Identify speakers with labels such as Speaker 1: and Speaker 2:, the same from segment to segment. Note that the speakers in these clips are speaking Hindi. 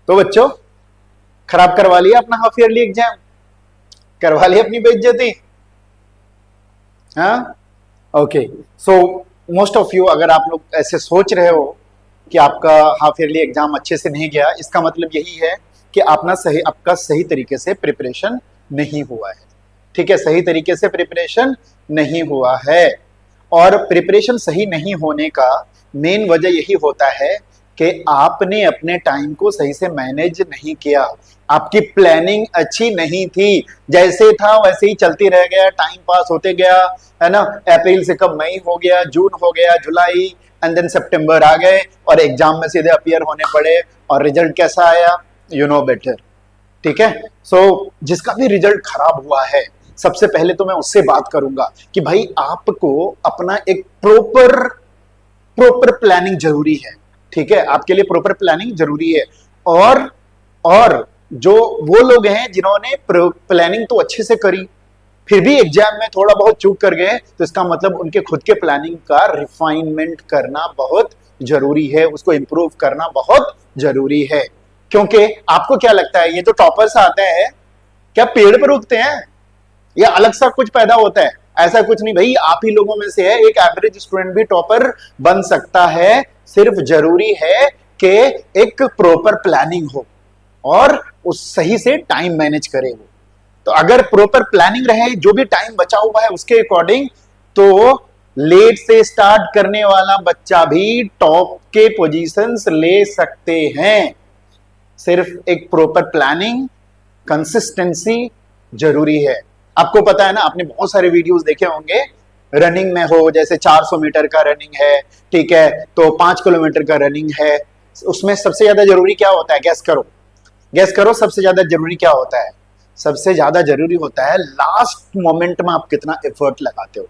Speaker 1: तो बच्चों, खराब करवा लिया अपना हाफ ईयरली एग्जाम, करवा लिया अपनी बेइज्जती। हाँ, okay. So most of you, अगर आप लोग ऐसे सोच रहे हो कि आपका हाफ ईयरली एग्जाम अच्छे से नहीं गया, इसका मतलब यही है कि आपका सही तरीके से प्रिपरेशन नहीं हुआ है। ठीक है, सही तरीके से प्रिपरेशन नहीं हुआ है। और प्रिपरेशन सही नहीं होने का मेन वजह यही होता है कि आपने अपने टाइम को सही से मैनेज नहीं किया, आपकी प्लानिंग अच्छी नहीं थी, जैसे था वैसे ही चलती रह गया, टाइम पास होते गया, है ना। अप्रैल से कब मई हो गया, जून हो गया, जुलाई, एंड देन सितंबर आ गए और एग्जाम में सीधे अपीयर होने पड़े, और रिजल्ट कैसा आया, यू नो बेटर। ठीक है, सो जिसका भी रिजल्ट खराब हुआ है, सबसे पहले तो मैं उससे बात करूंगा कि भाई आपको अपना एक प्रॉपर प्लानिंग जरूरी है। ठीक है, आपके लिए प्रॉपर प्लानिंग जरूरी है। और जो वो लोग हैं जिन्होंने प्लानिंग तो अच्छे से करी, फिर भी एग्जाम में थोड़ा बहुत चूक कर गए, तो इसका मतलब उनके खुद के प्लानिंग का रिफाइनमेंट करना बहुत जरूरी है, उसको इंप्रूव करना बहुत जरूरी है। क्योंकि आपको क्या लगता है, ये जो टॉपर्स आते हैं क्या पेड़ पर उगते हैं या अलग सा कुछ पैदा होता है? ऐसा कुछ नहीं भाई, आप ही लोगों में से है। एक एवरेज स्टूडेंट भी टॉपर बन सकता है, सिर्फ जरूरी है कि एक प्रॉपर प्लानिंग हो और उस सही से टाइम मैनेज करे वो। तो अगर प्रॉपर प्लानिंग रहे, जो भी टाइम बचा हुआ है उसके अकॉर्डिंग, तो लेट से स्टार्ट करने वाला बच्चा भी टॉप के पोजीशंस ले सकते हैं। सिर्फ एक प्रॉपर प्लानिंग, कंसिस्टेंसी जरूरी है। आपको पता है ना, आपने बहुत सारे वीडियोस देखे होंगे, रनिंग में हो, जैसे 400 मीटर का रनिंग है, ठीक है, तो 5 किलोमीटर का रनिंग है, उसमें सबसे ज्यादा जरूरी क्या होता है? गैस करो सबसे ज्यादा जरूरी क्या होता है? सबसे ज्यादा जरूरी होता है लास्ट मोमेंट में आप कितना एफर्ट लगाते हो।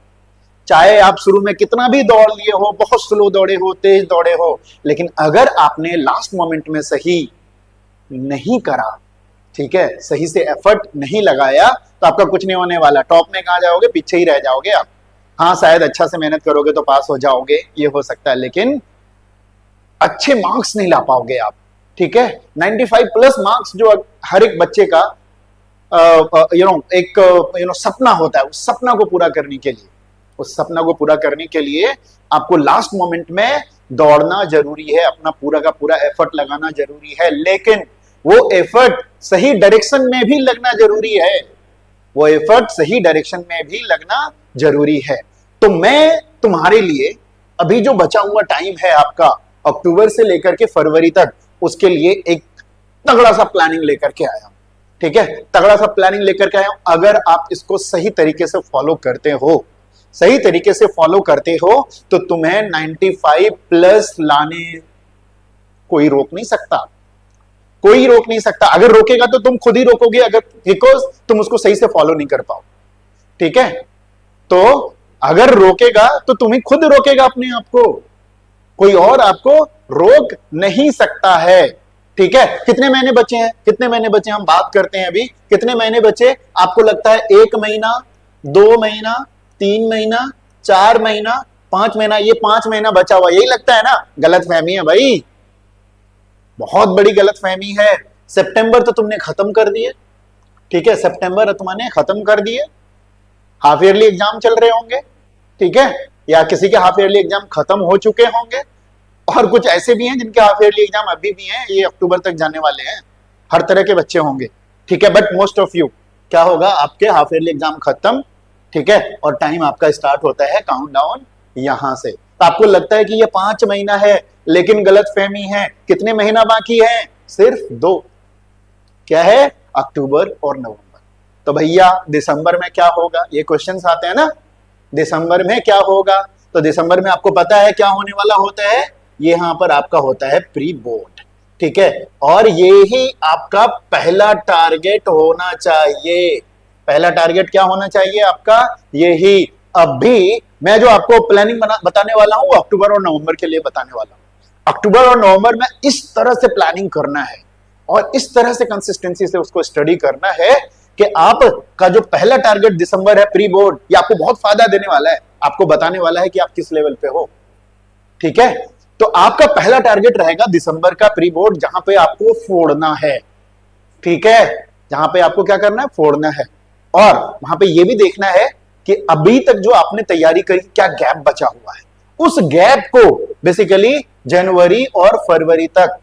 Speaker 1: चाहे आप शुरू में कितना भी दौड़ लिए हो, बहुत स्लो दौड़े हो, तेज दौड़े हो, लेकिन अगर आपने लास्ट मोमेंट में सही नहीं करा, ठीक है, सही से एफर्ट नहीं लगाया, तो आपका कुछ नहीं होने वाला। टॉप में कहां जाओगे? पीछे ही रह जाओगे आप। हाँ, शायद अच्छा से मेहनत करोगे तो पास हो जाओगे, ये हो सकता है, लेकिन अच्छे मार्क्स नहीं ला पाओगे आप। ठीक है, 95 प्लस मार्क्स जो हर एक बच्चे का एक सपना होता है, उस सपना को पूरा करने के लिए, आपको लास्ट मोमेंट में दौड़ना जरूरी है, अपना पूरा का पूरा एफर्ट लगाना जरूरी है, लेकिन वो एफर्ट सही डायरेक्शन में भी लगना जरूरी है। तो मैं तुम्हारे लिए अभी जो बचा हुआ टाइम है आपका, अक्टूबर से लेकर के फरवरी तक, उसके लिए एक तगड़ा सा प्लानिंग लेकर के आया हूं। ठीक है, तगड़ा सा प्लानिंग लेकर के आया हूं। अगर आप इसको सही तरीके से फॉलो करते हो तो तुम्हें 95 प्लस लाने कोई रोक नहीं सकता। अगर रोकेगा तो तुम खुद ही रोकोगे, अगर बिकॉज तुम उसको सही से फॉलो नहीं कर पाओ। ठीक है, तो अगर रोकेगा तो तुम ही खुद रोकेगा अपने आप को, कोई और आपको रोक नहीं सकता है। ठीक है, कितने महीने बचे हैं हम बात करते हैं अभी। कितने महीने बचे? आपको लगता है 1 महीना, 2 महीना, 3 महीना, 4 महीना, 5 महीना? ये 5 महीना बचा हुआ, यही लगता है ना? गलत फहमी है भाई, बहुत बड़ी गलत फहमी है। सितंबर तो तुमने खत्म कर दिए। ठीक है, सितंबर तुमने खत्म कर दिए, हाफ ईयरली एग्जाम चल रहे होंगे, ठीक है, या किसी के हाफ ईयरली एग्जाम खत्म हो चुके होंगे, और कुछ ऐसे भी हैं जिनके हाफ ईयरली एग्जाम अभी भी हैं, ये अक्टूबर तक जाने वाले हैं। हर तरह के बच्चे होंगे, ठीक है, बट मोस्ट ऑफ यू क्या होगा, आपके हाफ ईयरली एग्जाम खत्म, ठीक है, और टाइम आपका स्टार्ट होता है काउंटडाउन यहां से। तो आपको लगता है कि ये 5 महीना है, लेकिन गलत फहमी है। कितने महीना बाकी है? सिर्फ 2। क्या है? अक्टूबर और नवंबर। तो भैया दिसंबर में क्या होगा? ये क्वेश्चंस आते हैं ना, दिसंबर में क्या होगा? तो दिसंबर में आपको पता है क्या होने वाला होता है? यहां पर आपका होता है प्री बोर्ड। ठीक है, और ये ही आपका पहला टारगेट होना चाहिए। पहला टारगेट क्या होना चाहिए आपका? यही। अभी मैं जो आपको प्लानिंग बताने वाला हूं, वो अक्टूबर और नवंबर के लिए बताने वाला हूं। अक्टूबर और नवंबर में इस तरह से प्लानिंग करना है और इस तरह से कंसिस्टेंसी से उसको स्टडी करना है कि आपका जो पहला टारगेट दिसंबर है, प्री बोर्ड, ये आपको बहुत फायदा देने वाला है, आपको बताने वाला है कि आप किस लेवल पे हो। ठीक है, तो आपका पहला टारगेट रहेगा दिसंबर का प्री बोर्ड, जहां पे आपको फोड़ना है, ठीक है, जहां पे आपको क्या करना है, फोड़ना है। और वहां पे ये भी देखना है कि अभी तक जो आपने तैयारी करी, क्या गैप बचा हुआ है, उस गैप को बेसिकली जनवरी और फरवरी तक,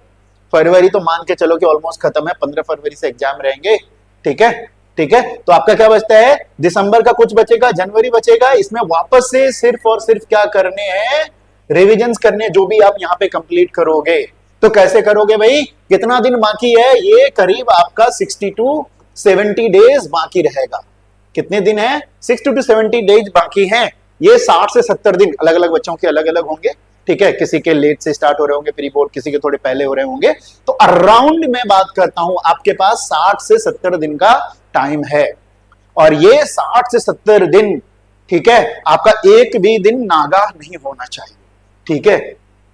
Speaker 1: फरवरी तो मान के चलो कि ऑलमोस्ट खत्म है, 15 फरवरी से एग्जाम रहेंगे, ठीक है, ठीक है। तो आपका क्या बचता है, दिसंबर का कुछ बचेगा, जनवरी बचेगा, इसमें वापस से सिर्फ और सिर्फ क्या करने हैं, रिविजन्स करने, जो भी आप यहां पे कंप्लीट करोगे। तो कैसे करोगे भाई, कितना दिन बाकी है, ये करीब आपका 60 to 70 डेज बाकी रहेगा। कितने दिन है, 60 to 70 डेज बाकी हैं। ये 60 से 70 दिन अलग अलग बच्चों के अलग अलग होंगे, ठीक है, किसी के लेट से स्टार्ट हो रहे होंगे प्री बोर्ड, किसी के थोड़े पहले हो रहे होंगे। तो अराउंड मैं बात करता हूं, आपके पास 60 से 70 दिन का टाइम है। और ये 60 से 70 दिन, ठीक है, आपका एक भी दिन नागा नहीं होना चाहिए, ठीक है।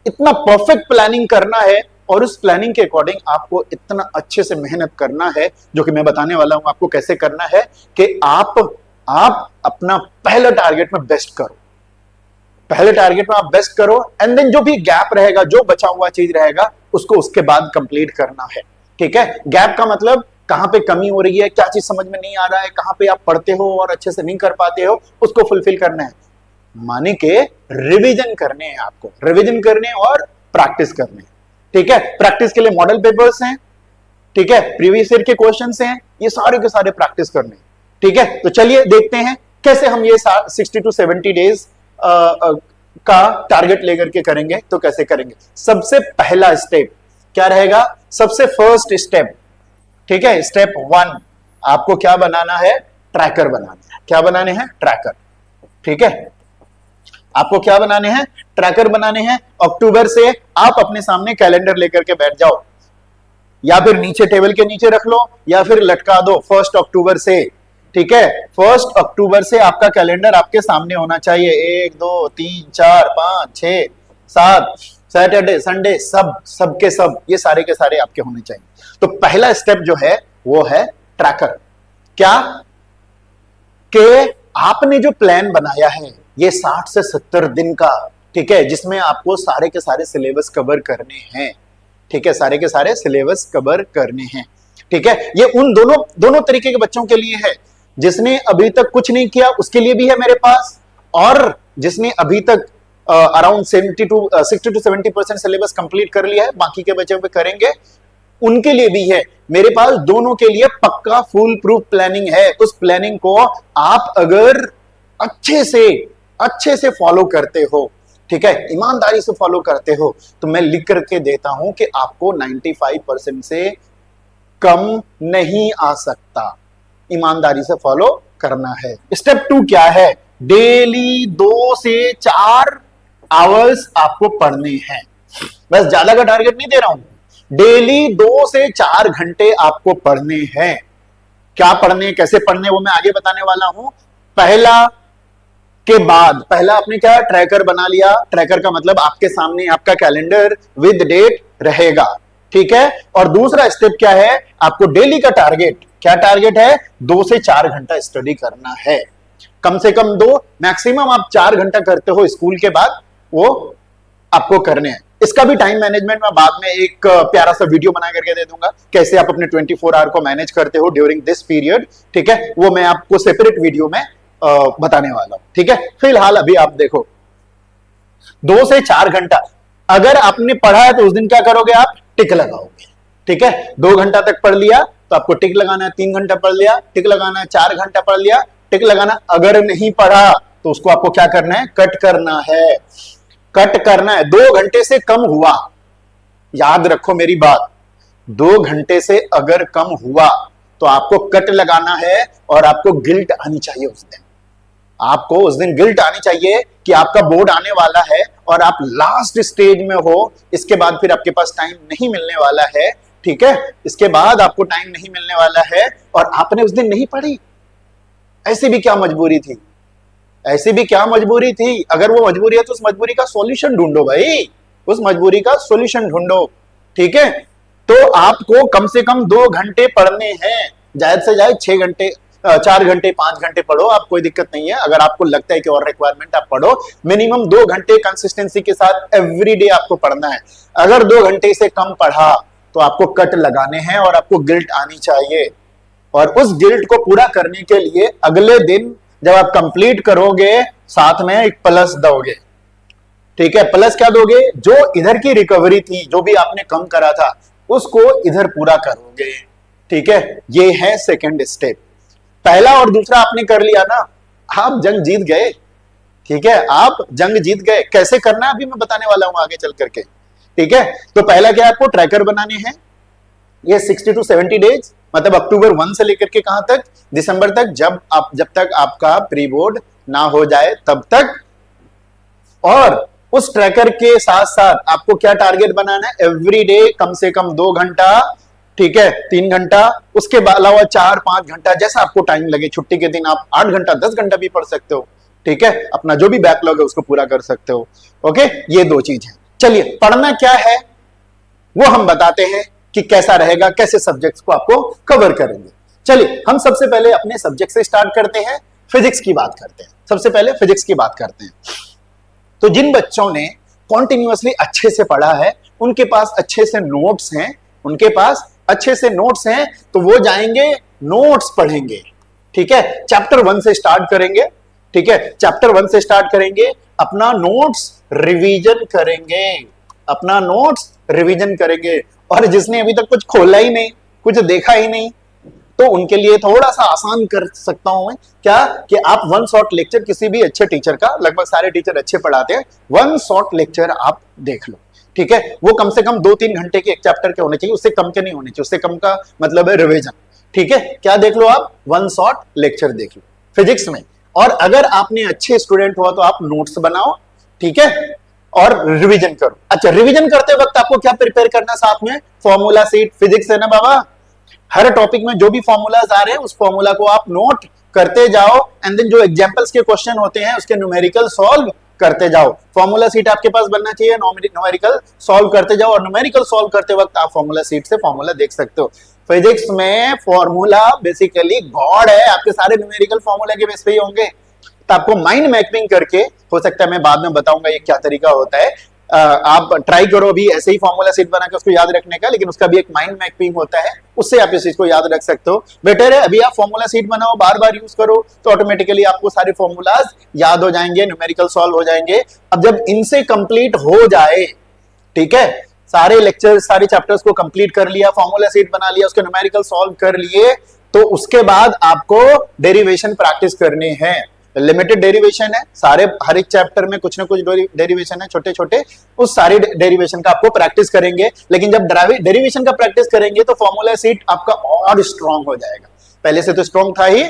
Speaker 1: इतना परफेक्ट प्लानिंग करना है, और उस प्लानिंग के अकॉर्डिंग आपको इतना अच्छे से मेहनत करना है, जो कि मैं बताने वाला हूं आपको कैसे करना है, कि आप अपना पहले टारगेट में बेस्ट करो, पहले टारगेट में आप बेस्ट करो, एंड देन जो भी गैप रहेगा, जो बचा हुआ चीज रहेगा, उसको उसके बाद कंप्लीट करना है, ठीक है। गैप का मतलब कहां पे कमी हो रही है, क्या चीज समझ में नहीं आ रहा है, कहां पे आप पढ़ते हो और अच्छे से नहीं कर पाते हो, उसको फुलफिल करना है, माने के रिवीजन करने हैं, आपको रिवीजन करने और प्रैक्टिस करने, ठीक है। प्रैक्टिस के लिए मॉडल पेपर्स हैं, ठीक है, प्रीवियस ईयर के क्वेश्चंस हैं, ये सारे के सारे प्रैक्टिस करने, ठीक है। तो चलिए देखते हैं कैसे हम ये 60 to 70 डेज का टारगेट लेकर के करेंगे। तो कैसे करेंगे, सबसे पहला स्टेप क्या रहेगा, सबसे फर्स्ट स्टेप, ठीक है, स्टेप 1, आपको क्या बनाना है, ट्रैकर बनाना है। क्या बनाने हैं, ट्रैकर, ठीक है, आपको क्या बनाने हैं, ट्रैकर बनाने हैं। अक्टूबर से आप अपने सामने कैलेंडर लेकर के बैठ जाओ, या फिर नीचे टेबल के नीचे रख लो, या फिर लटका दो 1 अक्टूबर से, ठीक है। 1 अक्टूबर से आपका कैलेंडर आपके सामने होना चाहिए, 1 2 3 4 5 6 7 सैटरडे संडे सब के सब, ये सारे के सारे आपके होने चाहिए। तो पहला स्टेप जो है वो है ट्रैकर। क्या कि आपने जो प्लान बनाया है ये 60 से 70 दिन का, ठीक है, जिसमें आपको सारे के सारे सिलेबस कवर करने हैं, ठीक है, सारे के सारे सिलेबस कवर करने हैं, ठीक है। ये उन दोनों तरीके के बच्चों के लिए है, जिसने अभी तक कुछ नहीं किया उसके लिए भी है मेरे पास, और जिसने अभी तक अराउंड 60 to 70% सिलेबस कंप्लीट कर लिया है, बाकी के बच्चों पे करेंगे, उनके लिए भी है मेरे पास। दोनों के लिए पक्का फुल प्रूफ प्लानिंग है। उस प्लानिंग को आप अगर अच्छे से फॉलो करते हो, ठीक है, ईमानदारी से फॉलो करते हो, तो मैं लिख करके देता हूं कि आपको 95% से कम नहीं आ सकता। ईमानदारी से फॉलो करना है। स्टेप 2 क्या है, डेली 2 से 4 आवर्स आपको पढ़ने हैं। बस ज्यादा का टारगेट नहीं दे रहा हूं, डेली 2 से 4 घंटे आपको पढ़ने हैं। क्या पढ़ने, कैसे पढ़ने, वो मैं आगे बताने वाला हूं। पहला आपने क्या, ट्रैकर बना लिया। ट्रैकर का मतलब आपके सामने आपका कैलेंडर विद डेट रहेगा, ठीक है। और दूसरा स्टेप क्या है, आपको डेली का टारगेट, क्या टारगेट है, 2 से 4 घंटा स्टडी करना है। कम से कम 2, मैक्सिमम आप 4 घंटा करते हो स्कूल के बाद, वो आपको करने हैं। इसका भी टाइम मैनेजमेंट मैं बाद में एक प्यारा सा वीडियो बना करके दे दूंगा, कैसे आप अपने 24 आवर को मैनेज करते हो ड्यूरिंग दिस पीरियड, ठीक है, वो मैं आपको सेपरेट वीडियो में बताने वाला हूं, ठीक है। फिलहाल अभी आप देखो 2 से 4 घंटा अगर आपने पढ़ा है तो उस दिन क्या करोगे, आप टिक लगाओगे, ठीक है। 2 घंटा तक पढ़ लिया तो आपको टिक लगाना है, 3 घंटा पढ़ लिया टिक लगाना है, 4 घंटा पढ़ लिया टिक लगाना। अगर नहीं पढ़ा तो उसको आपको क्या करना है, कट करना है, कट करना है। 2 घंटे से कम हुआ, याद रखो मेरी बात, 2 घंटे से अगर कम हुआ तो आपको कट लगाना है, और आपको गिल्ट आनी चाहिए उस दिन, आपको उस दिन गिल्ट आनी चाहिए कि आपका बोर्ड आने वाला है और आप लास्ट स्टेज में हो। इसके बाद फिर आपके पास टाइम नहीं मिलने वाला है, ठीक है, इसके बाद आपको टाइम नहीं मिलने वाला है, और आपने उस दिन नहीं पढ़ी। ऐसी भी क्या मजबूरी थी, ऐसी भी क्या मजबूरी थी। अगर वो मजबूरी है तो उस मजबूरी का सॉल्यूशन ढूंढो भाई, उस मजबूरी का सॉल्यूशन ढूंढो, ठीक है। तो आपको कम से कम 2 घंटे पढ़ने हैं, ज्यादा से ज्यादा 6 घंटे, 4 घंटे 5 घंटे पढ़ो, आप कोई दिक्कत नहीं है। अगर आपको लगता है कि और रिक्वायरमेंट आप पढ़ो, मिनिमम 2 घंटे कंसिस्टेंसी के साथ एवरीडे आपको पढ़ना है। अगर 2 घंटे से कम पढ़ा तो आपको कट लगाने हैं और आपको गिल्ट आनी चाहिए। और उस गिल्ट को पूरा करने के लिए अगले दिन जब आप कंप्लीट करोगे, साथ में एक प्लस दोगे। ठीक है, प्लस क्या दोगे? जो इधर की रिकवरी थी, जो भी आपने कम करा था, उसको इधर पूरा करोगे। ठीक है, ये है सेकंड स्टेप। पहला और दूसरा आपने कर लिया ना, आप जंग जीत गए। ठीक है, आप जंग जीत गए। कैसे करना है अभी मैं बताने वाला हूं आगे चल करके। ठीक है, तो पहला क्या, आपको ट्रैकर बनाने हैं। ये 60 to 70 डेज, मतलब अक्टूबर 1 से लेकर के कहां तक? दिसंबर तक, जब तक आपका प्री बोर्ड ना हो जाए तब तक। और उस ट्रैकर के साथ साथ आपको क्या टारगेट बनाना है? एवरी डे कम से कम 2 घंटा, ठीक है, 3 घंटा, उसके अलावा 4-5 घंटा, जैसा आपको टाइम लगे। छुट्टी के दिन आप 8 घंटा 10 घंटा भी पढ़ सकते हो। ठीक है, अपना जो भी बैकलॉग है उसको पूरा कर सकते हो। ओके, ये 2 चीज है। चलिए, पढ़ना क्या है वो हम बताते हैं कि कैसा रहेगा, कैसे सब्जेक्ट्स को आपको कवर करेंगे। चलिए, हम सबसे पहले अपने सब्जेक्ट से स्टार्ट करते हैं। फिजिक्स की बात करते हैं। सबसे पहले फिजिक्स की बात करते हैं। तो जिन बच्चों ने कॉन्टिन्यूअसली अच्छे से पढ़ा है, उनके पास अच्छे से नोट्स हैं, तो वो जाएंगे नोट्स पढ़ेंगे। ठीक है, चैप्टर 1 से स्टार्ट करेंगे। ठीक है, चैप्टर 1 से स्टार्ट करेंगे, अपना नोट्स रिवीजन करेंगे। और जिसने अभी तक कुछ खोला ही नहीं, कुछ देखा ही नहीं, तो उनके लिए थोड़ा सा आसान कर सकता हूं मैं क्या, कि आप 1 शॉर्ट लेक्चर किसी भी अच्छे टीचर का, लगभग सारे टीचर अच्छे पढ़ाते हैं, 1 शॉर्ट लेक्चर आप देख लो। ठीक है, वो कम से कम 2-3 घंटे के एक चैप्टर के होने चाहिए, उससे कम के नहीं होने चाहिए। उससे कम का मतलब है रिवीजन। ठीक है, क्या देख लो आप? 1 शॉर्ट लेक्चर देख लो फिजिक्स में। और अगर आपने अच्छे स्टूडेंट हुआ तो आप नोट्स बनाओ। ठीक है, और रिवीजन करो। अच्छा, रिवीजन करते वक्त आपको क्या प्रिपेयर करना? साथ में फॉर्मूला सीट। फिजिक्स है ना बाबा, हर टॉपिक में जो भी फॉर्मूलाज आ रहे हैं उस फॉर्मूला को आप नोट करते जाओ। एंड देन जो एग्जांपल्स के क्वेश्चन होते हैं उसके न्यूमेरिकल सॉल्व करते जाओ। फॉर्मूला सीट आपके पास बनना चाहिए, न्यूमेरिकल सॉल्व करते जाओ। और न्यूमेरिकल सॉल्व करते वक्त आप फॉर्मूला सीट से फॉर्मूला देख सकते हो। फिजिक्स में फॉर्मूला बेसिकली गॉड है, आपके सारे न्यूमेरिकल फॉर्मूला के बेस पे ही होंगे। तो आपको माइंड मैपिंग करके, हो सकता है मैं बाद में बताऊंगा ये क्या तरीका होता है, आप ट्राई करो भी ऐसे ही फॉर्मूला सीट बना के उसको याद रखने का, लेकिन उसका भी एक माइंड मैपिंग होता है, उससे आप इस चीज को याद रख सकते हो। बेटर है अभी आप फॉर्मूला सीट बनाओ, बार बार यूज करो, तो ऑटोमेटिकली आपको सारे फॉर्मूलाज याद हो जाएंगे, न्यूमेरिकल सॉल्व हो जाएंगे। अब जब इनसे कंप्लीट हो जाए, ठीक है, सारे लेक्चर सारे चैप्टर्स को कंप्लीट कर लिया, फॉर्मूला सीट बना लिया, उसके न्यूमेरिकल सॉल्व कर लिए, तो उसके बाद आपको डेरिवेशन प्रैक्टिस करने हैं। लिमिटेड डेरिवेशन है, सारे हर एक चैप्टर में कुछ ना कुछ डेरिवेशन है छोटे छोटे, उस सारे डेरिवेशन का आपको प्रैक्टिस करेंगे। लेकिन जब डेरिवेशन का प्रैक्टिस करेंगे तो फॉर्मूला सीट आपका और स्ट्रांग हो जाएगा। पहले से तो स्ट्रांग था ही,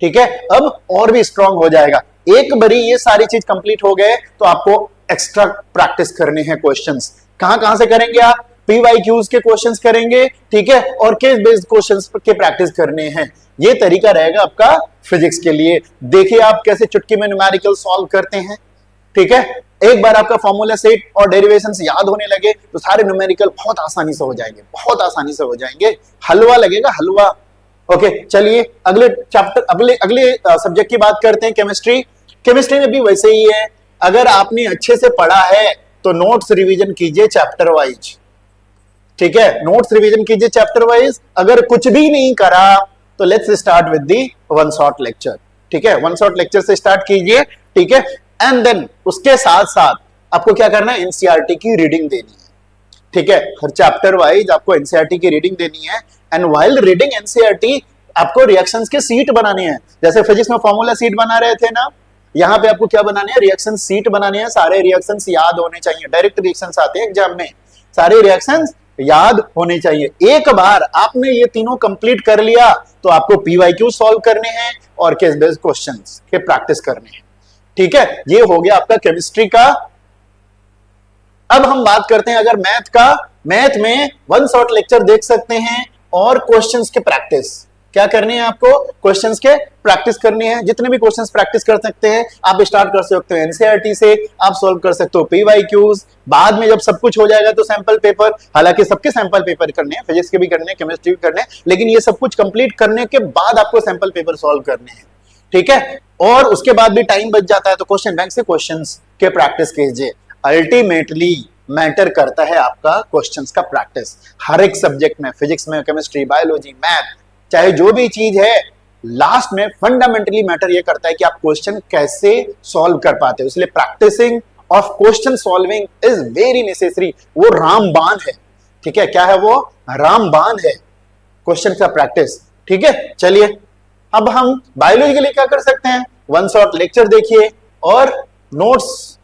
Speaker 1: ठीक है, अब और भी स्ट्रांग हो जाएगा। एक बारी ये सारी चीज कंप्लीट हो गए तो आपको एक्स्ट्रा प्रैक्टिस करने हैं। क्वेश्चंस कहां से करेंगे आप? PYQs के क्वेश्चंस करेंगे, ठीक है, और केस बेस्ड क्वेश्चंस के प्रैक्टिस करने हैं। ये तरीका रहेगा आपका फिजिक्स के लिए। देखिए आप कैसे चुटकी में न्यूमेरिकल सॉल्व करते हैं। ठीक है, एक बार आपका फॉर्मूला सेट और डेरिवेशंस याद होने लगे तो सारे न्यूमेरिकल बहुत आसानी से हो जाएंगे, बहुत आसानी से हो जाएंगे। हलवा लगेगा, हलवा। ओके, चलिए अगले चैप्टर, अगले सब्जेक्ट की बात करते हैं, केमिस्ट्री। केमिस्ट्री में भी वैसे ही है, अगर आपने अच्छे से पढ़ा है तो नोट्स रिवीजन कीजिए चैप्टर वाइज। ठीक है, नोट्स रिवीजन कीजिए चैप्टर वाइज। अगर कुछ भी नहीं करा तो let's start with the 1 short lecture. ठीक है, 1 शॉर्ट लेक्चर से स्टार्ट कीजिए। ठीक है, एंड देन उसके साथ साथ आपको क्या करना है? एनसीईआरटी की रीडिंग देनी है। ठीक है, हर चैप्टर वाइज आपको एनसीईआरटी की रीडिंग देनी है। एंड व्हाइल रीडिंग एनसीईआरटी आपको रिएक्शंस के सीट बनाने हैं। जैसे फिजिक्स में फॉर्मूला सीट बना रहे थे ना, यहाँ पे आपको क्या बनाने हैं? रिएक्शन सीट बनाने हैं। सारे रिएक्शंस याद होने चाहिए, डायरेक्ट रिएक्शंस आते हैं एग्जाम में, सारे रिएक्शंस याद होने चाहिए। एक बार आपने ये तीनों कंप्लीट कर लिया तो आपको PYQ सॉल्व करने हैं और केस बेस्ड क्वेश्चंस के प्रैक्टिस करने हैं। ठीक है, ये हो गया आपका केमिस्ट्री का। अब हम बात करते हैं अगर मैथ का। मैथ में 1 शॉर्ट लेक्चर देख सकते हैं और क्वेश्चंस के प्रैक्टिस। क्या करनी है आपको? क्वेश्चंस के प्रैक्टिस करनी है। जितने भी क्वेश्चंस प्रैक्टिस कर सकते हैं आप स्टार्ट कर सकते हो एनसीईआरटी से, आप सॉल्व कर सकते हो पीवाईक्यूज। बाद में जब सब कुछ हो जाएगा तो सैंपल पेपर, हालांकि सबके सैंपल पेपर करने हैं, फिजिक्स के भी करने हैं, केमिस्ट्री भी करने हैं, लेकिन ये सब कुछ कंप्लीट करने के बाद आपको सैंपल पेपर सॉल्व करने हैं, ठीक है। और उसके बाद भी टाइम बच जाता है तो क्वेश्चन बैंक से क्वेश्चंस के प्रैक्टिस कीजिए। अल्टीमेटली मैटर करता है आपका क्वेश्चंस का प्रैक्टिस हर एक सब्जेक्ट में, फिजिक्स में, केमिस्ट्री, बायोलॉजी, मैथ, चाहे जो भी चीज है, लास्ट में फंडामेंटली मैटर ये करता है कि आप क्वेश्चन कैसे सॉल्व कर पाते हो। इसलिए practicing of question solving is very necessary. वो रामबाण है, ठीक है। क्या है वो? रामबाण है क्वेश्चन का प्रैक्टिस, ठीक है। चलिए अब हम बायोलॉजी के लिए क्या कर सकते हैं? वन शॉट लेक्चर देखिए और नोट्स,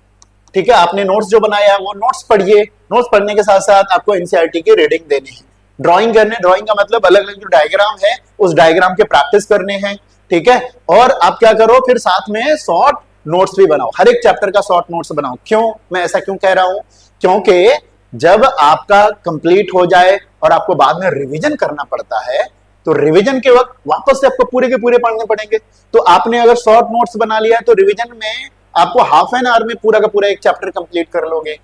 Speaker 1: ठीक है। आपने नोट्स जो बनाया वो नोट्स पढ़िए। नोट्स पढ़ने के साथ साथ आपको एनसीईआरटी की रीडिंग देनी है। ड्राइंग करने, ड्राइंग का मतलब अलग अलग जो डायग्राम है उस डायग्राम के प्रैक्टिस करने हैं, ठीक है। और आप क्या करो, फिर साथ में शॉर्ट नोट्स भी बनाओ, हर एक चैप्टर का शॉर्ट नोट्स बनाओ। क्यों मैं ऐसा क्यों कह रहा हूं? क्योंकि जब आपका कंप्लीट हो जाए और आपको बाद में रिवीजन करना पड़ता है तो रिवीजन के वक्त वापस से आपको पूरे के पूरे पढ़ने पड़ेंगे। तो आपने अगर शॉर्ट नोट्स बना लिया है तो रिवीजन में आपको हाफ एन आवर में पूरा का पूरा एक चैप्टर कंप्लीट कर लोगे।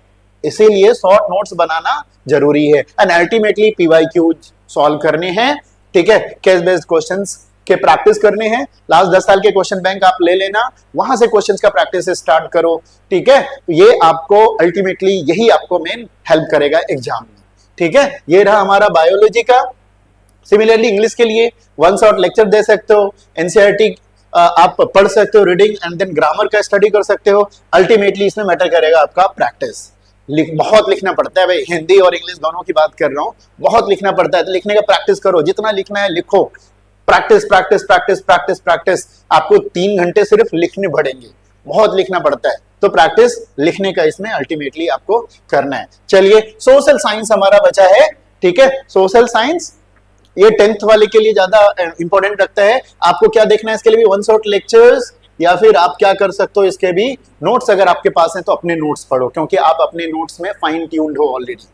Speaker 1: इसीलिए शॉर्ट नोट्स बनाना जरूरी है। एंड अल्टीमेटली पीवाईक्यूज सॉल्व करने हैं, ठीक है। केस बेस्ड क्वेश्चंस के प्रैक्टिस करने हैं। लास्ट 10 साल के क्वेश्चन बैंक आप ले लेना, वहां से क्वेश्चंस का प्रैक्टिस स्टार्ट करो, ठीक है। तो ये आपको अल्टीमेटली यही आपको मेन हेल्प करेगा एग्जाम में, ठीक है। ये रहा हमारा बायोलॉजी का। सिमिलरली इंग्लिश के लिए वन शॉट लेक्चर दे सकते हो, एनसीईआरटी आप पढ़ सकते हो, रीडिंग एंड देन ग्रामर का स्टडी कर सकते हो। अल्टीमेटली इसमें मैटर करेगा आपका प्रैक्टिस। बहुत लिखना पड़ता है भाई, हिंदी और इंग्लिश दोनों की बात कर रहा हूं, बहुत लिखना पड़ता है। तो लिखने का प्रैक्टिस करो, जितना लिखना है लिखो। Practice practice practice practice practice. आपको 3 घंटे सिर्फ लिखने पड़ेंगे, बहुत लिखना पड़ता है। तो प्रैक्टिस लिखने का इसमें अल्टीमेटली आपको करना है। चलिए सोशल साइंस हमारा बचा है, ठीक है। सोशल साइंस ये 10th वाले के लिए ज्यादा इंपॉर्टेंट रखता है। आपको क्या देखना है इसके लिए भी? वन शॉट लेक्चर्स, या फिर आप क्या कर सकते हो इसके भी नोट्स अगर आपके पास हैं तो अपने नोट्स पढ़ो, क्योंकि आप अपने नोट्स में फाइन ट्यून्ड हो ऑलरेडी।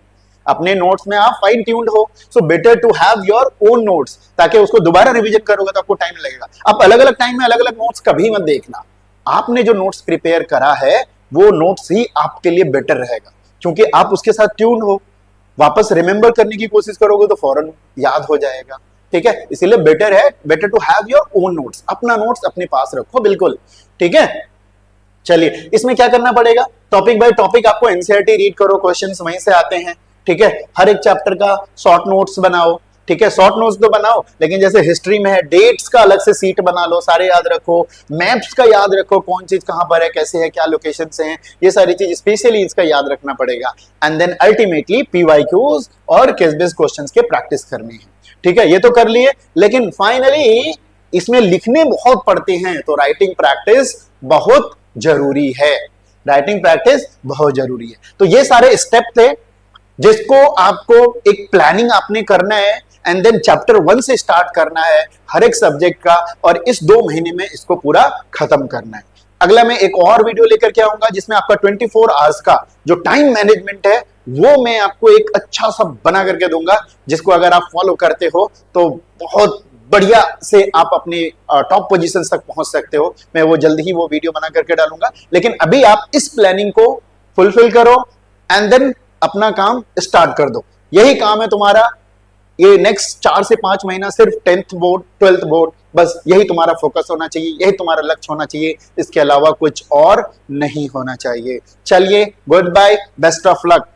Speaker 1: अपने नोट्स में आप फाइन ट्यून्ड हो, so better to have your own notes, ताकि उसको दोबारा रिवीजन करोगे तो आपको टाइम लगेगा। आप अलग अलग टाइम में अलग अलग नोट्स कभी मत देखना। आपने जो नोट्स प्रिपेयर करा है वो नोट्स ही आपके लिए बेटर रहेगा, क्योंकि आप उसके साथ ट्यून हो। वापस रिमेंबर करने की कोशिश करोगे तो फौरन याद हो जाएगा, ठीक है। इसीलिए बेटर है, better to have your own notes. अपना नोट्स अपने पास रखो, बिल्कुल, ठीक है। चलिए इसमें क्या करना पड़ेगा? टॉपिक बाय टॉपिक आपको एनसीईआरटी रीड करो, क्वेश्चंस वहीं से आते हैं, ठीक है। हर एक चैप्टर का शॉर्ट नोट्स बनाओ, ठीक है। शॉर्ट नोट्स तो बनाओ, लेकिन जैसे हिस्ट्री में है डेट्स का अलग से सीट बना लो, सारे याद रखो। मैप्स का याद रखो, कौन चीज कहां पर है, कैसे है, क्या लोकेशन से है, ये सारी चीज स्पेशली इसका याद रखना पड़ेगा। एंड देन अल्टीमेटली पीवाईक्यूज और केस बेस्ड क्वेश्चंस के प्रैक्टिस करनी है, ठीक है। ये तो कर लिए, लेकिन फाइनली इसमें लिखने बहुत पड़ते हैं, तो राइटिंग प्रैक्टिस बहुत जरूरी है। राइटिंग प्रैक्टिस बहुत जरूरी है। तो ये सारे स्टेप थे जिसको आपको एक प्लानिंग आपने करना है, एंड देन चैप्टर 1 से स्टार्ट करना है हर एक सब्जेक्ट का, और इस 2 महीने में इसको पूरा खत्म करना है। अगला मैं एक और वीडियो लेकर के आऊंगा जिसमें आपका 24 आवर्स का जो टाइम मैनेजमेंट है वो मैं आपको एक अच्छा सा बना करके दूंगा, जिसको अगर आप फॉलो करते हो तो बहुत बढ़िया से आप अपने टॉप पोजीशन तक पहुंच सकते हो। मैं वो जल्दी ही वो वीडियो बना करके डालूंगा, लेकिन अभी आप इस प्लानिंग को फुलफिल करो एंड देन अपना काम स्टार्ट कर दो। यही काम है तुम्हारा ये नेक्स्ट 4 से 5 महीना, सिर्फ 10th बोर्ड 12th बोर्ड, बस यही तुम्हारा फोकस होना चाहिए, यही तुम्हारा लक्ष्य होना चाहिए, इसके अलावा कुछ और नहीं होना चाहिए। चलिए good bye, best of luck.